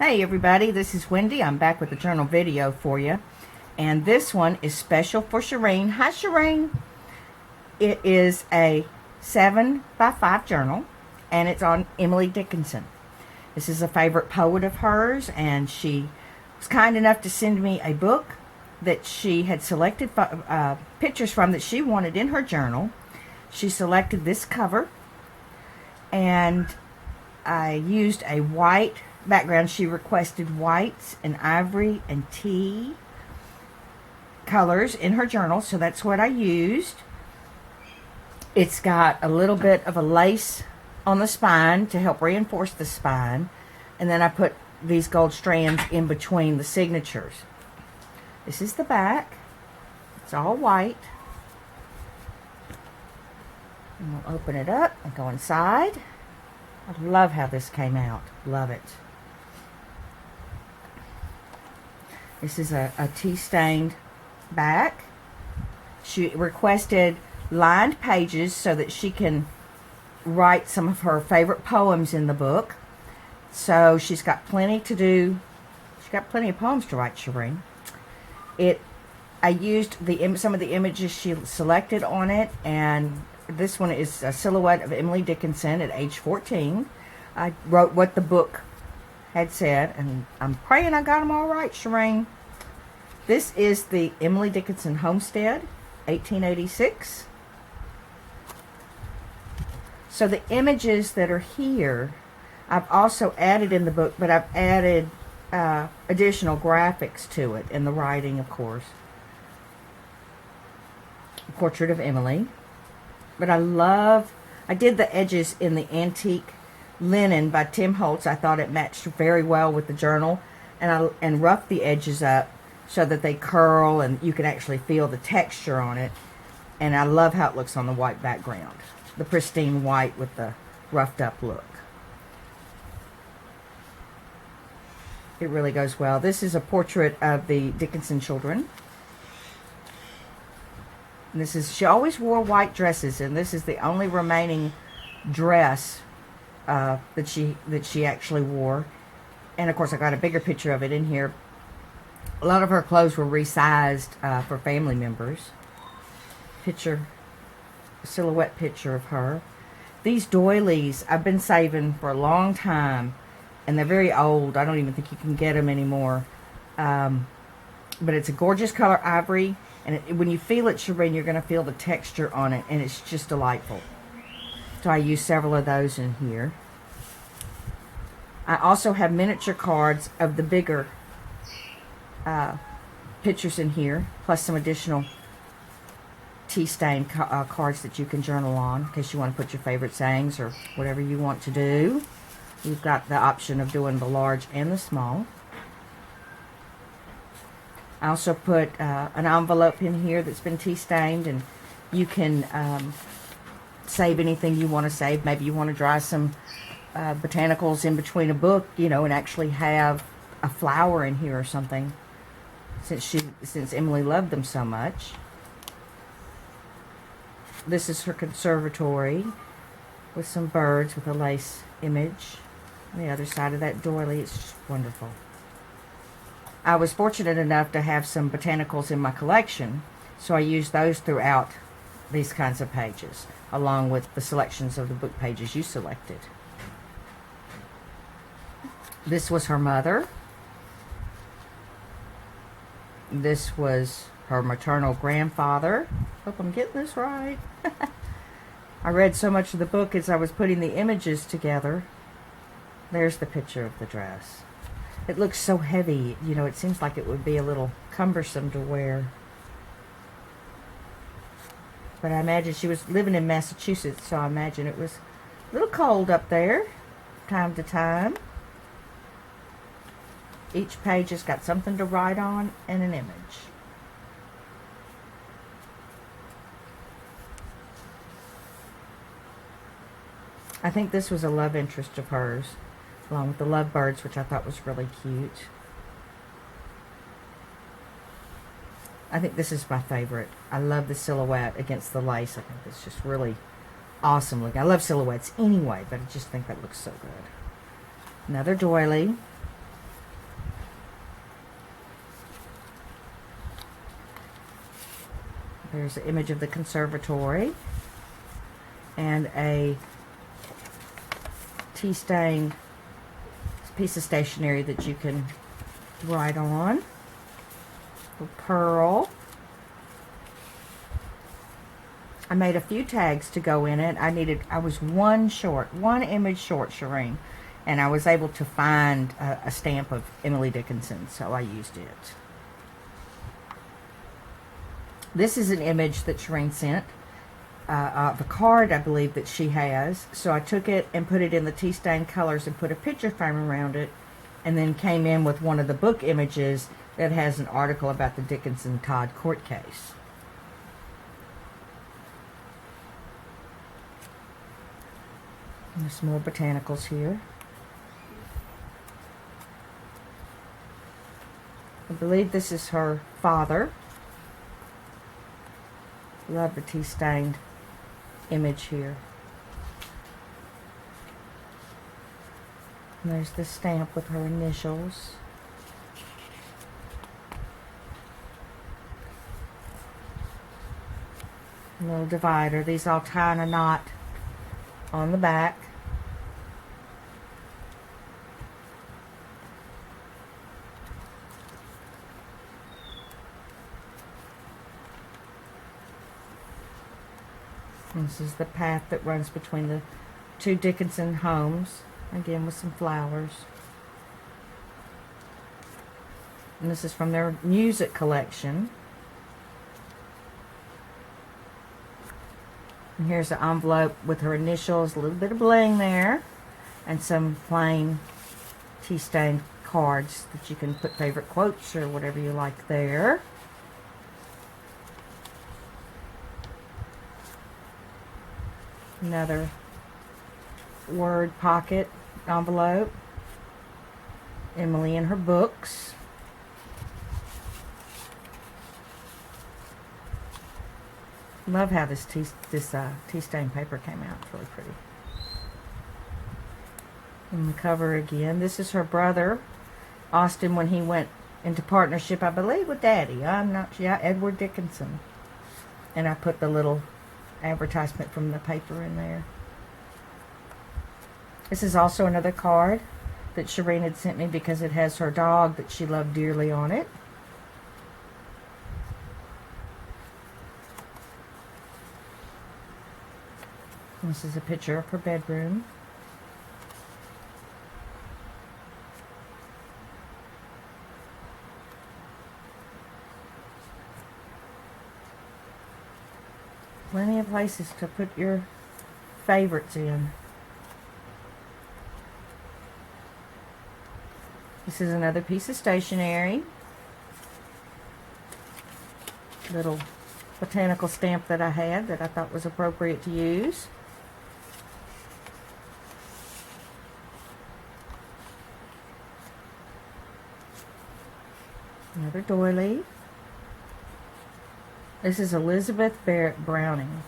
Hey everybody, this is Wendy. I'm back with a journal video for you. And this one is special for Shireen. Hi Shireen. It is a 7x5 journal and it's on Emily Dickinson. This is a favorite poet of hers, and she was kind enough to send me a book that she had selected pictures from that she wanted in her journal. She selected this cover and I used a white background. She requested whites and ivory and tea colors in her journal, so that's what I used. It's got a little bit of a lace on the spine to help reinforce the spine, and then I put these gold strands in between the signatures. This is the back. It's all white. And we'll open it up and go inside. I love how this came out. Love it. This is a tea-stained back. She requested lined pages so that she can write some of her favorite poems in the book. So she's got plenty to do. She's got plenty of poems to write, Shireen. I used some of the images she selected on it, and this one is a silhouette of Emily Dickinson at age 14. I wrote what the book had said, and I'm praying I got them all right, Shireen. This is the Emily Dickinson homestead, 1886. So the images that are here, I've also added in the book, but I've added additional graphics to it, and the writing, of course. A portrait of Emily. But I did the edges in the antique linen by Tim Holtz. I thought it matched very well with the journal, and roughed the edges up so that they curl and you can actually feel the texture on it. And I love how it looks on the white background, the pristine white with the roughed up look. It really goes well. This is a portrait of the Dickinson children. And she always wore white dresses, and this is the only remaining dress that she actually wore. And of course I got a bigger picture of it in here. A lot of her clothes were resized for family members. Silhouette picture of her. These doilies I've been saving for a long time, and they're very old. I don't even think you can get them anymore. But it's a gorgeous color, ivory, and when you feel it, Shireen, you're going to feel the texture on it, and it's just delightful. So I used several of those in here. I also have miniature cards of the bigger pictures in here, plus some additional tea-stained cards that you can journal on in case you want to put your favorite sayings or whatever you want to do. You've got the option of doing the large and the small. I also put an envelope in here that's been tea-stained, and you can save anything you want to save. Maybe you want to dry some botanicals in between a book, and actually have a flower in here or something, since Emily loved them so much. This is her conservatory with some birds with a lace image. On the other side of that doily, it's just wonderful. I was fortunate enough to have some botanicals in my collection, so I used those throughout these kinds of pages, along with the selections of the book pages you selected. This was her mother. This was her maternal grandfather. Hope I'm getting this right. I read so much of the book as I was putting the images together. There's the picture of the dress. It looks so heavy, it seems like it would be a little cumbersome to wear. But I imagine she was living in Massachusetts, so I imagine it was a little cold up there, time to time. Each page has got something to write on and an image. I think this was a love interest of hers, along with the lovebirds, which I thought was really cute. I think this is my favorite. I love the silhouette against the lace. I think it's just really awesome looking. I love silhouettes anyway, but I just think that looks so good. Another doily. There's an image of the conservatory and a tea-stained piece of stationery that you can write on. A pearl. I made a few tags to go in it. I was one image short, Shireen, and I was able to find a stamp of Emily Dickinson, so I used it. This is an image that Shireen sent, of a card I believe that she has. So I took it and put it in the tea stain colors and put a picture frame around it, and then came in with one of the book images that has an article about the Dickinson Todd court case. And there's some more botanicals here. I believe this is her father. Love the tea-stained image here. And there's the stamp with her initials. A little divider. These all tie in a knot on the back. This is the path that runs between the two Dickinson homes, again with some flowers. And this is from their music collection. And here's the envelope with her initials, a little bit of bling there, and some plain tea-stained cards that you can put favorite quotes or whatever you like there. Another word pocket envelope. Emily and her books. Love how this tea-stained paper came out. It's really pretty. And the cover again. This is her brother, Austin, when he went into partnership, I believe, with Daddy. I'm not sure. Yeah, Edward Dickinson. And I put the little advertisement from the paper in there. This is also another card that Shireen had sent me because it has her dog that she loved dearly on it. This is a picture of her bedroom. Plenty of places to put your favorites in. This is another piece of stationery. Little botanical stamp that I had that I thought was appropriate to use. Another doily. This is Elizabeth Barrett Browning,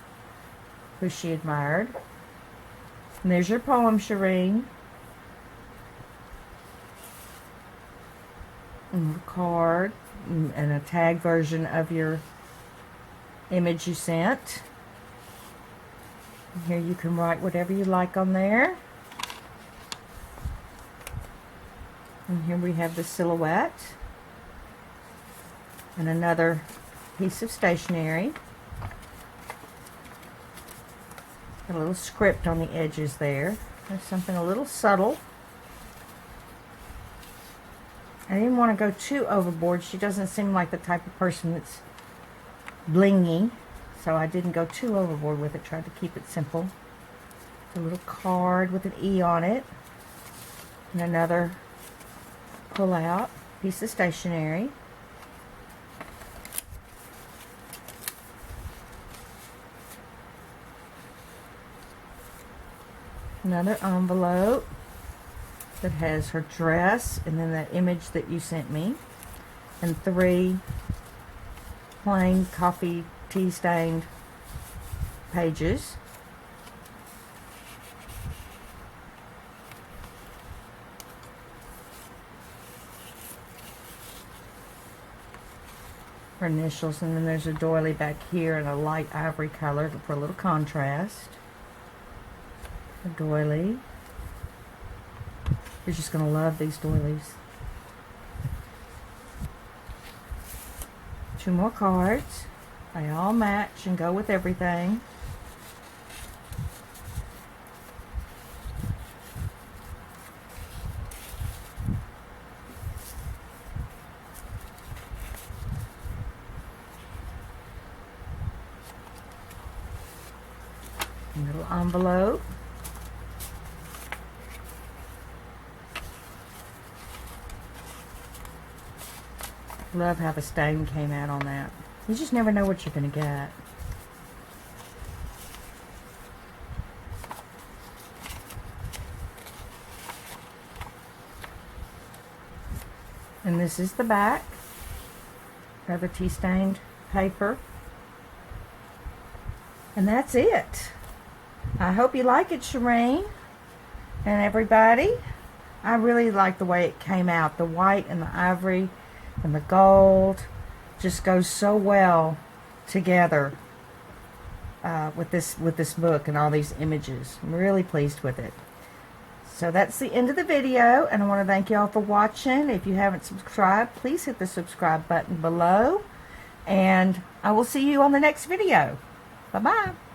who she admired. And there's your poem, Shireen. And a card and a tag version of your image you sent. And here you can write whatever you like on there. And here we have the silhouette. And another piece of stationery. Got a little script on the edges there. There's something a little subtle. I didn't want to go too overboard. She doesn't seem like the type of person that's blingy, so I didn't go too overboard with it. Tried to keep it simple. A little card with an E on it. And another pull-out piece of stationery. Another envelope that has her dress and then that image that you sent me, and 3 plain coffee tea stained pages. her initials, and then there's a doily back here in a light ivory color for a little contrast. A doily. You're just going to love these doilies. 2 more cards. They all match and go with everything. A little envelope. Love how the stain came out on that. You just never know what you're going to get. And this is the back. Have a tea-stained paper. And that's it. I hope you like it, Shireen and everybody. I really like the way it came out. The white and the ivory and the gold just goes so well together with this book and all these images. I'm really pleased with it. So that's the end of the video, and I want to thank you all for watching. If you haven't subscribed, please hit the subscribe button below, and I will see you on the next video. Bye-bye.